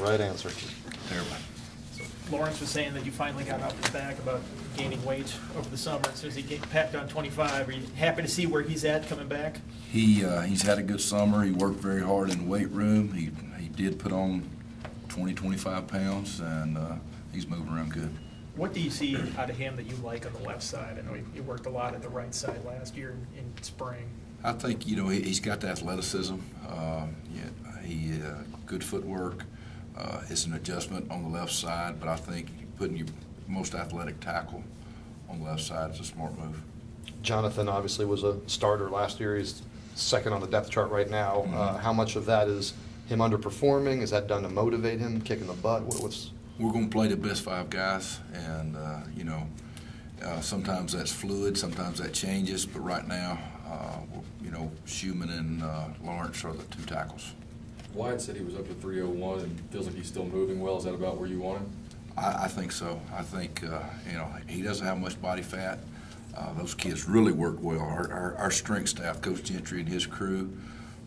right answer. Terrible. So Lawrence was saying that you finally got off his back about gaining weight over the summer. As soon as he packed on 25, are you happy to see where he's at coming back? He's had a good summer. He worked very hard in the weight room. He did put on 20, 25 pounds, and he's moving around good. What do you see out of him that you like on the left side? I know he worked a lot at the right side last year in spring. I think, you know, he's got the athleticism. Good footwork. It's an adjustment on the left side, but I think putting your most athletic tackle on the left side is a smart move. Jonathan obviously was a starter last year. He's second on the depth chart right now. How much of that is him underperforming? Is that done to motivate him, kicking the butt? We're going to play the best 5 guys, and you know, sometimes that's fluid, sometimes that changes. But right now, you know, Schumann and Lawrence are the 2 tackles. Wyatt said he was up to 301 and feels like he's still moving well. Is that about where you want him? I think so. I think you know, he doesn't have much body fat. Those kids really work well. Our strength staff, Coach Gentry and his crew,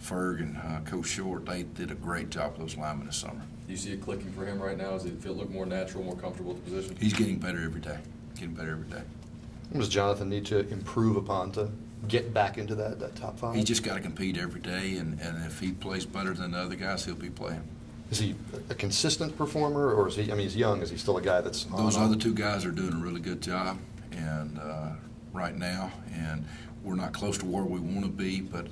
Ferg and Coach Short, they did a great job with those linemen this summer. Do you see it clicking for him right now? Does it look more natural, more comfortable with the position? He's getting better every day. Getting better every day. What does Jonathan need to improve upon to get back into that top 5? He's just got to compete every day, and if he plays better than the other guys, he'll be playing. Is he a consistent performer, or is he? I mean, he's young. Is he still a guy that's on? Those other 2 guys are doing a really good job, and right now, and we're not close to where we want to be, but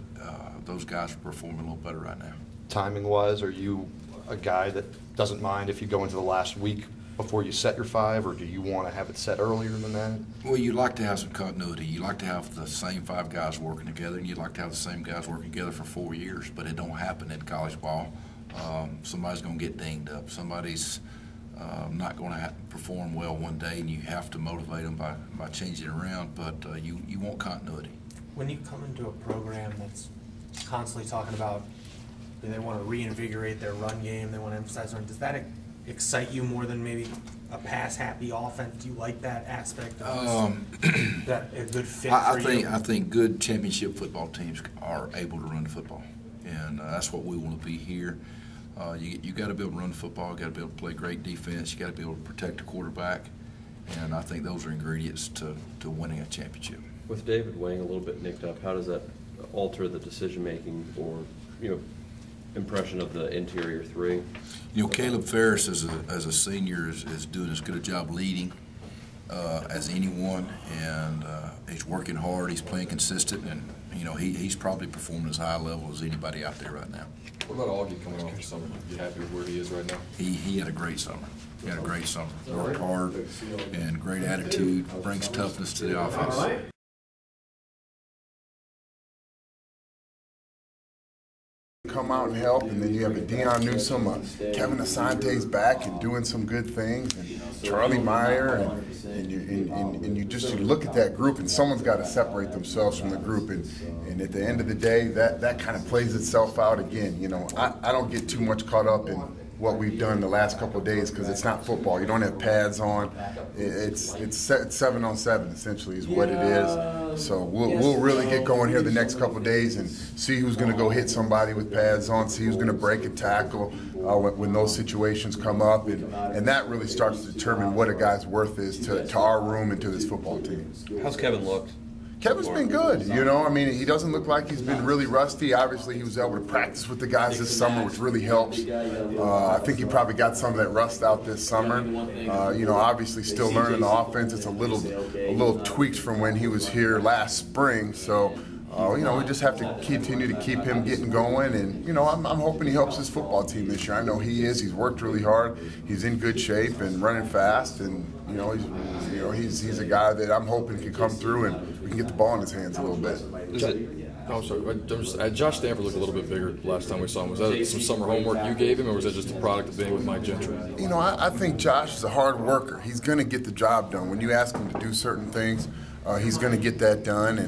those guys are performing a little better right now. Timing-wise, are you a guy that doesn't mind if you go into the last week before you set your 5, or do you want to have it set earlier than that? Well, you like to have some continuity. You like to have the same 5 guys working together, and you'd like to have the same guys working together for 4 years, but it don't happen in college ball. Somebody's going to get dinged up. Somebody's not going to perform well one day, and you have to motivate them by changing it around, but you want continuity. When you come into a program that's constantly talking about they want to reinvigorate their run game, they want to emphasize run, does that excite you more than maybe a pass-happy offense? Do you like that aspect of that a good fit for you? I think good championship football teams are able to run the football, and that's what we want to be here. You got to be able to run football, got to be able to play great defense, you got to be able to protect the quarterback, and I think those are ingredients to winning a championship. With David Wang a little bit nicked up, how does that alter the decision-making or, you know, impression of the interior 3? You know, Caleb Ferris as a senior is doing as good a job leading as anyone, and he's working hard, he's playing consistent, and you know, he's probably performing as high a level as anybody out there right now. What about Augie coming off the summer? Are you happy with where he is right now? He had a great summer. He had a great summer. Worked hard and great attitude, brings toughness to the offense. Come out and help, and then you have a Deion Newsome, Kevin Asante's back and doing some good things, and Charlie Meyer, and you look at that group, and someone's got to separate themselves from the group, and at the end of the day, that kind of plays itself out again. You know, I don't get too much caught up in what we've done the last couple of days because it's not football. You don't have pads on. It's 7-on-7 essentially is what it is. So we'll really get going here the next couple of days and see who's going to go hit somebody with pads on, see who's going to break a tackle when those situations come up, and that really starts to determine what a guy's worth is to our room and to this football team. How's Kevin looked? Kevin's been good, you know. I mean, he doesn't look like he's been really rusty. Obviously, he was able to practice with the guys this summer, which really helps. I think he probably got some of that rust out this summer. You know, obviously still learning the offense. It's a little tweaks from when he was here last spring. So, you know, we just have to continue to keep him getting going. And, you know, I'm hoping he helps his football team this year. I know he is. He's worked really hard. He's in good shape and running fast. And, you know, he's a guy that I'm hoping can come through and we can get the ball in his hands a little bit. I'm sorry. Josh Stanford looked a little bit bigger last time we saw him. Was that some summer homework you gave him, or was that just a product of being with Mike Gentry? You know, I think Josh is a hard worker. He's going to get the job done. When you ask him to do certain things, he's going to get that done.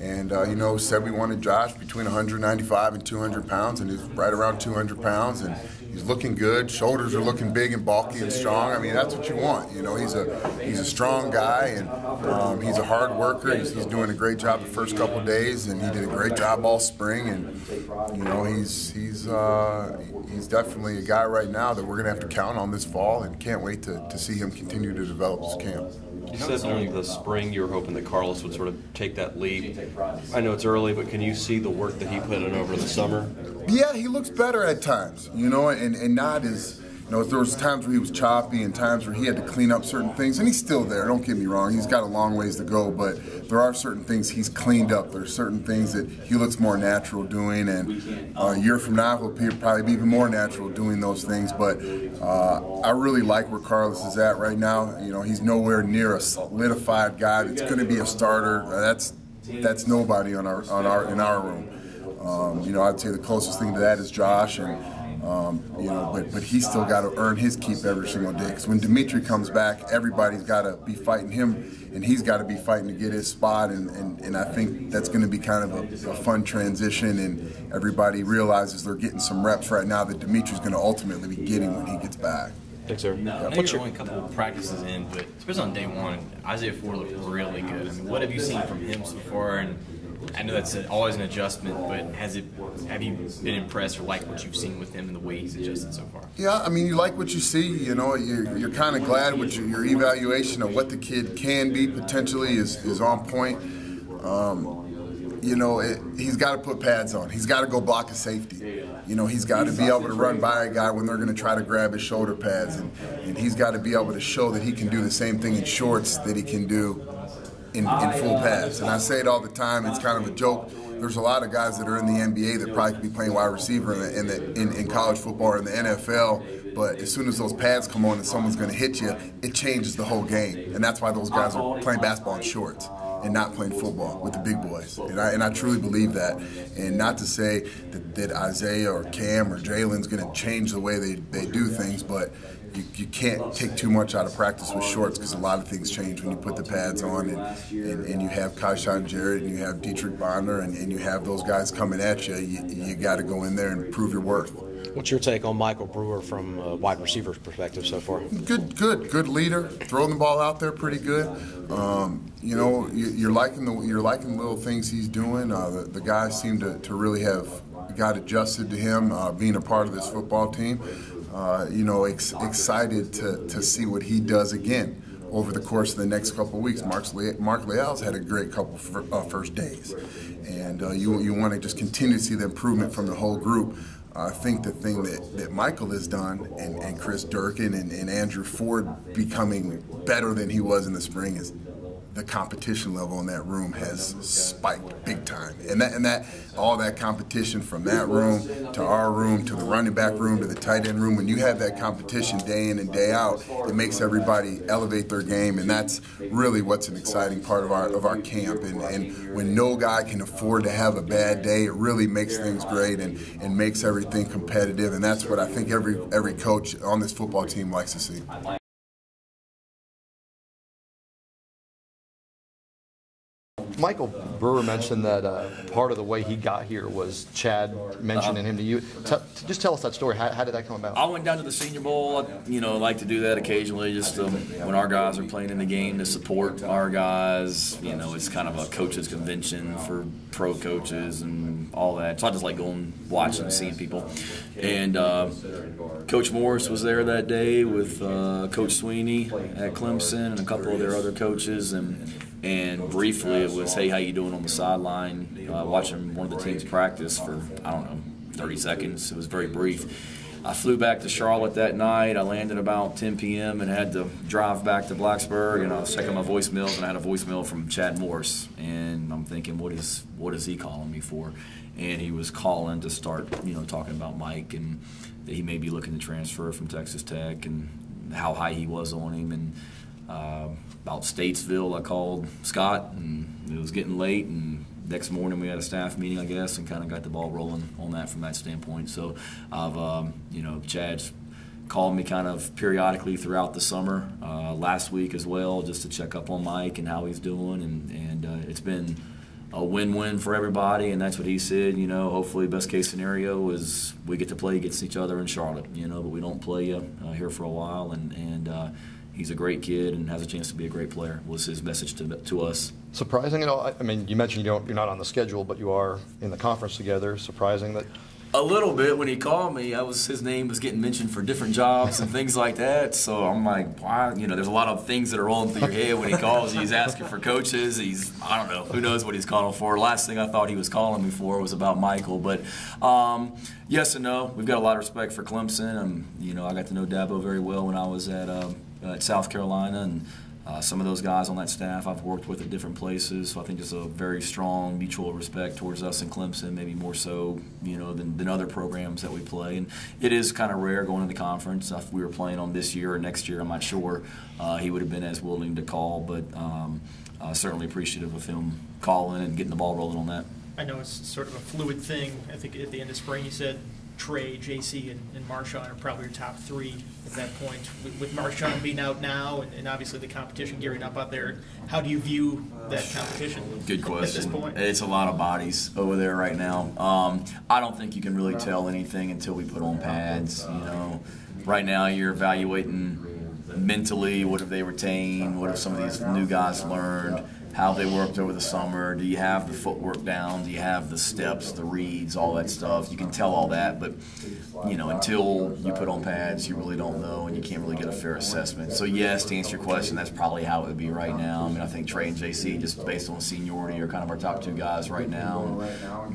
And you know, said we wanted Josh between 195 and 200 pounds, and he's right around 200 pounds, and he's looking good. Shoulders are looking big and bulky and strong. I mean, that's what you want. You know, he's a strong guy, and he's a hard worker. He's doing a great job the first couple of days, and he did a great job all spring. And you know, he's definitely a guy right now that we're going to have to count on this fall, and can't wait to see him continue to develop his camp. You said during the spring you were hoping that Carlos would sort of take that leap. I know it's early, but can you see the work that he put in over the summer? Yeah, he looks better at times, you know, and not as, you know, there was times where he was choppy and times where he had to clean up certain things, and he's still there, don't get me wrong, he's got a long ways to go, but there are certain things he's cleaned up, there's certain things that he looks more natural doing, and a year from now he'll probably be even more natural doing those things, but I really like where Carlos is at right now. You know, he's nowhere near a solidified guy that's going to be a starter. That's nobody in our room. You know, I'd say the closest thing to that is Josh, and you know, but he's still got to earn his keep every single day. Because when Dimitri comes back, everybody's got to be fighting him, and he's got to be fighting to get his spot. And I think that's going to be kind of a fun transition. And everybody realizes they're getting some reps right now that Dimitri's going to ultimately be getting when he gets back. Thanks, sir. I know you're only a couple of practices in, but especially on day one, Isaiah Ford looked really good. I mean, what have you seen from him so far? And I know that's always an adjustment, but have you been impressed or like what you've seen with him and the way he's adjusted so far? Yeah, I mean, you like what you see. You know, you're kind of glad with your evaluation of what the kid can be potentially is on point. You know, he's got to put pads on. He's got to go block a safety. You know, he's got to be able to run by a guy when they're going to try to grab his shoulder pads, and he's got to be able to show that he can do the same thing in shorts that he can do in full pads. And I say it all the time, it's kind of a joke. There's a lot of guys that are in the NBA that probably could be playing wide receiver in college football or in the NFL, but as soon as those pads come on and someone's going to hit you, it changes the whole game. And that's why those guys are playing basketball in shorts and not playing football with the big boys. And I truly believe that. And not to say that Isaiah or Cam or Jalen's going to change the way they do things, but you can't take too much out of practice with shorts because a lot of things change when you put the pads on, and you have Kaishan Jarrett and you have Dietrich Bonner and you have those guys coming at you. You got to go in there and prove your worth. What's your take on Michael Brewer from a wide receiver's perspective so far? Good leader. Throwing the ball out there pretty good. You know, you're liking the little things he's doing. The guys seem to really have got adjusted to him being a part of this football team. You know, excited to see what he does again over the course of the next couple of weeks. Mark Leal's had a great couple first days, and you want to just continue to see the improvement from the whole group. I think the thing that Michael has done, and Chris Durkin and Andrew Ford becoming better than he was in the spring, is the competition level in that room has spiked big time, and that all that competition from that room to our room to the running back room to the tight end room. When you have that competition day in and day out, it makes everybody elevate their game, and that's really what's an exciting part of our camp. And when no guy can afford to have a bad day, it really makes things great and makes everything competitive. And that's what I think every coach on this football team likes to see. Michael Brewer mentioned that part of the way he got here was Chad mentioning him to you. Just tell us that story. How did that come about? I went down to the Senior Bowl. I like to do that occasionally, just when our guys are playing in the game to support our guys. It's kind of a coaches convention for pro coaches and all that. So I just like going, watching, and seeing people. And Coach Morris was there that day with Coach Sweeney at Clemson and a couple of their other coaches. And briefly it was, hey, how you doing on the sideline, watching one of the teams practice for, 30 seconds. It was very brief. I flew back to Charlotte that night. I landed about 10 p.m. and had to drive back to Blacksburg, and I was checking my voicemails, and I had a voicemail from Chad Morris. And I'm thinking, what is he calling me for? And he was calling to start, talking about Mike and that he may be looking to transfer from Texas Tech and how high he was on him. And about Statesville, I called Scott, and it was getting late, and next morning we had a staff meeting, I guess, and kind of got the ball rolling on that from that standpoint. So I've, Chad's called me kind of periodically throughout the summer, last week as well, just to check up on Mike and how he's doing, and it's been a win-win for everybody, and that's what he said. You know, hopefully best case scenario is we get to play against each other in Charlotte, you know, but we don't play here for a while, and he's a great kid and has a chance to be a great player, was his message to us. Surprising at all? I mean, you mentioned you're not on the schedule, but you are in the conference together. Surprising that? A little bit. When he called me, his name was getting mentioned for different jobs and things like that. So I'm like, why? You know, there's a lot of things that are rolling through your head when he calls you. He's asking for coaches. I don't know. Who knows what he's calling for? Last thing I thought he was calling me for was about Michael. But yes and no. We've got a lot of respect for Clemson. You know, I got to know Dabo very well when I was at South Carolina, and some of those guys on that staff I've worked with at different places, so I think there's a very strong mutual respect towards us in Clemson, maybe more so, you know, than other programs that we play. And it is kind of rare going to the conference. If we were playing on this year or next year, I'm not sure he would have been as willing to call, but certainly appreciative of him calling and getting the ball rolling on that. I know it's sort of a fluid thing. I think at the end of spring you said Trey, JC, and Marshawn are probably your top three at that point. With Marshawn being out now and obviously the competition gearing up out there, how do you view that competition? Good question. At this point? It's a lot of bodies over there right now. I don't think you can really tell anything until we put on pads. You know, right now you're evaluating mentally, what have they retained, what have some of these new guys learned, how they worked over the summer, do you have the footwork down, do you have the steps, the reads, all that stuff. You can tell all that, but you know, until you put on pads, you really don't know, and you can't really get a fair assessment. So yes, to answer your question, that's probably how it would be right now. I mean, I think Trey and JC, just based on seniority, are kind of our top two guys right now.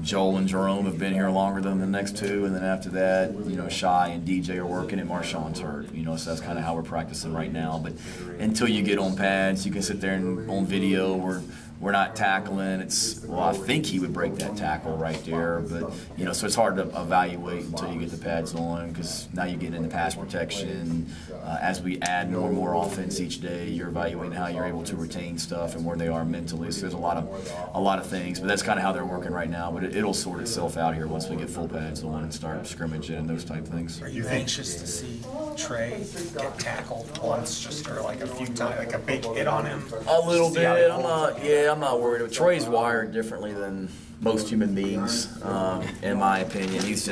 Joel and Jerome have been here longer than the next two, and then after that, you know, Shy and DJ are working, and Marshawn's hurt. You know, so that's kind of how we're practicing right now. But until you get on pads, you can sit there and on video we're not tackling. Well, I think he would break that tackle right there, but you know, so it's hard to evaluate until you get the pads on, because now you get into pass protection. As we add more and more offense each day, you're evaluating how you're able to retain stuff and where they are mentally. So there's a lot of things, but that's kind of how they're working right now. But it'll sort itself out here once we get full pads on and start scrimmaging and those type things. Are you anxious to see Trey get tackled once, just or like a few times, like a big hit on him? A little bit. I'm not worried. Troy's wired differently than most human beings, in my opinion. He's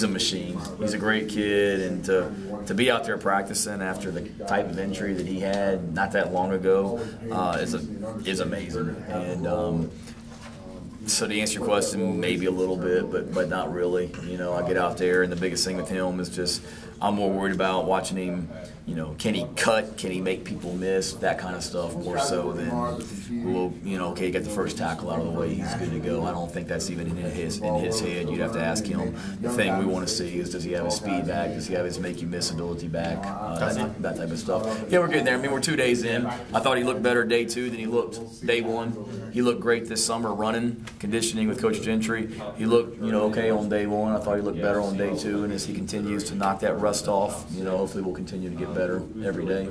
a machine. He's a great kid, and to be out there practicing after the type of injury that he had not that long ago is amazing. And so to answer your question, maybe a little bit, but not really. You know, I get out there, and the biggest thing with him is just I'm more worried about watching him. You know, can he cut? Can he make people miss? That kind of stuff more so than, well, you know, okay, he got the first tackle out of the way, he's good to go. I don't think that's even in his head. You'd have to ask him. The thing we want to see is, does he have his speed back? Does he have his make you miss ability back? That type of stuff. Yeah, we're getting there. I mean, we're 2 days in. I thought he looked better day 2 than he looked day 1. He looked great this summer running, conditioning with Coach Gentry. He looked, you know, okay on day 1. I thought he looked better on day 2, and as he continues to knock that rust off, you know, hopefully we'll continue to get better every day.